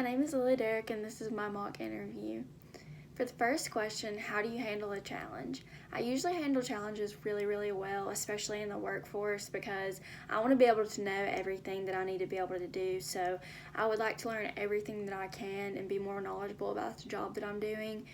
My name is Lily Derrick, and this is my mock interview. For the first question, how do you handle a challenge? I usually handle challenges really, really well, especially in the workforce, because I want to be able to know everything that I need to be able to do. So I would like to learn everything that I can and be more knowledgeable about the job that I'm doing.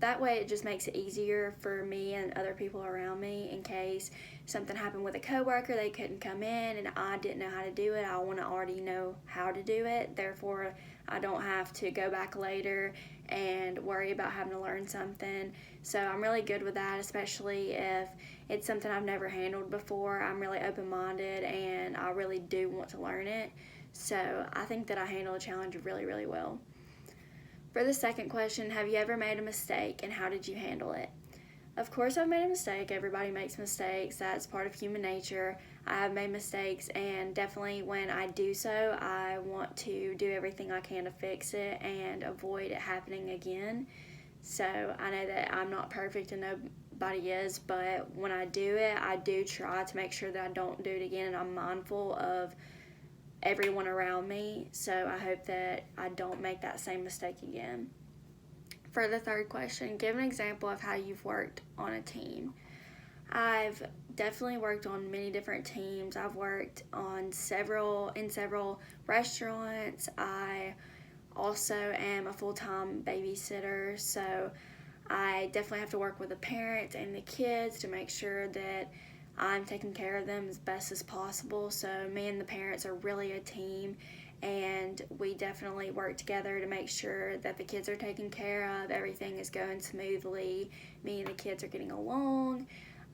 That way, it just makes it easier for me and other people around me in case something happened with a coworker, they couldn't come in, and I didn't know how to do it. I want to already know how to do it. Therefore, I don't have to go back later and worry about having to learn something. So I'm really good with that, especially if it's something I've never handled before. I'm really open-minded and I really do want to learn it. So I think that I handle a challenge really, really well. For the second question, have you ever made a mistake and how did you handle it? Of course, I've made a mistake. Everybody makes mistakes. That's part of human nature. I have made mistakes, and definitely when I do so, I want to do everything I can to fix it and avoid it happening again. So I know that I'm not perfect and nobody is, but when I do it, I do try to make sure that I don't do it again, and I'm mindful of everyone around me. So I hope that I don't make that same mistake again. For the third question, give an example of how you've worked on a team. I've definitely worked on many different teams. I've worked on several restaurants. I also am a full-time babysitter, so I definitely have to work with the parents and the kids to make sure that I'm taking care of them as best as possible. So me and the parents are really a team, and we definitely work together to make sure that the kids are taken care of, everything is going smoothly, me and the kids are getting along.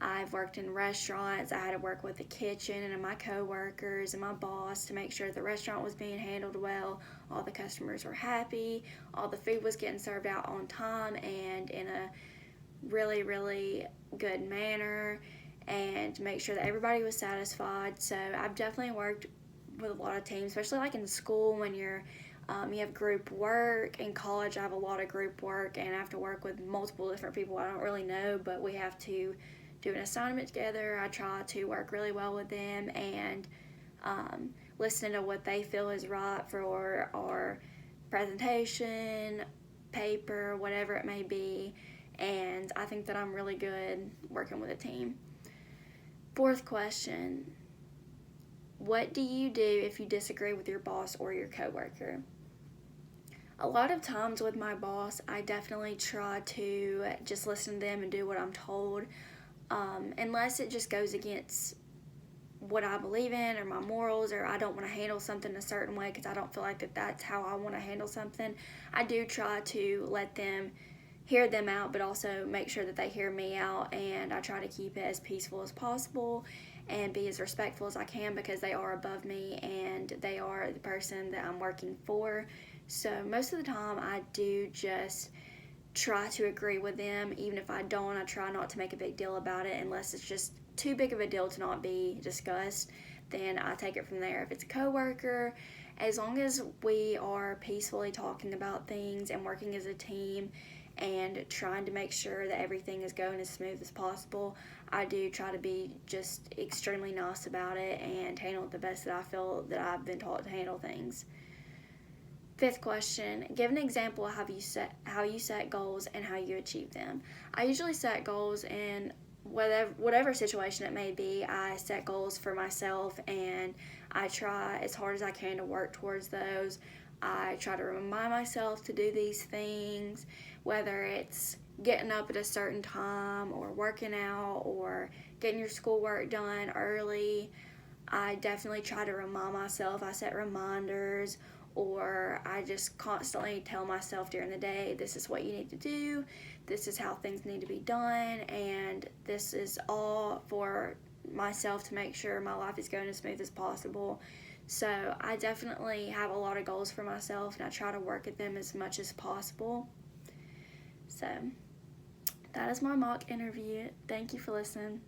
I've worked in restaurants. I had to work with the kitchen and my coworkers and my boss to make sure the restaurant was being handled well, all the customers were happy, all the food was getting served out on time and in a really, really good manner, and to make sure that everybody was satisfied. So I've definitely worked with a lot of teams, especially like in school when you have group work. In college, I have a lot of group work, and I have to work with multiple different people I don't really know, but we have to do an assignment together. I try to work really well with them and listen to what they feel is right for our presentation, paper, whatever it may be. And I think that I'm really good working with a team. Fourth question, what do you do if you disagree with your boss or your coworker? A lot of times with my boss, I definitely try to just listen to them and do what I'm told, unless it just goes against what I believe in or my morals, or I don't want to handle something a certain way because I don't feel like that's how I want to handle something. I do try to let them hear them out, but also make sure that they hear me out, and I try to keep it as peaceful as possible and be as respectful as I can because they are above me and they are the person that I'm working for. So most of the time I do just try to agree with them. Even if I don't, I try not to make a big deal about it unless it's just too big of a deal to not be discussed. Then I take it from there. If it's a coworker, as long as we are peacefully talking about things and working as a team and trying to make sure that everything is going as smooth as possible, I do try to be just extremely nice about it and handle it the best that I feel that I've been taught to handle things. Fifth question, give an example of how you set goals and how you achieve them. I usually set goals in whatever situation it may be. I set goals for myself and I try as hard as I can to work towards those. I try to remind myself to do these things, whether it's getting up at a certain time or working out or getting your schoolwork done early. I definitely try to remind myself. I set reminders, or I just constantly tell myself during the day, this is what you need to do, this is how things need to be done, and this is all for myself to make sure my life is going as smooth as possible. So I definitely have a lot of goals for myself, and I try to work at them as much as possible. So that is my mock interview. Thank you for listening.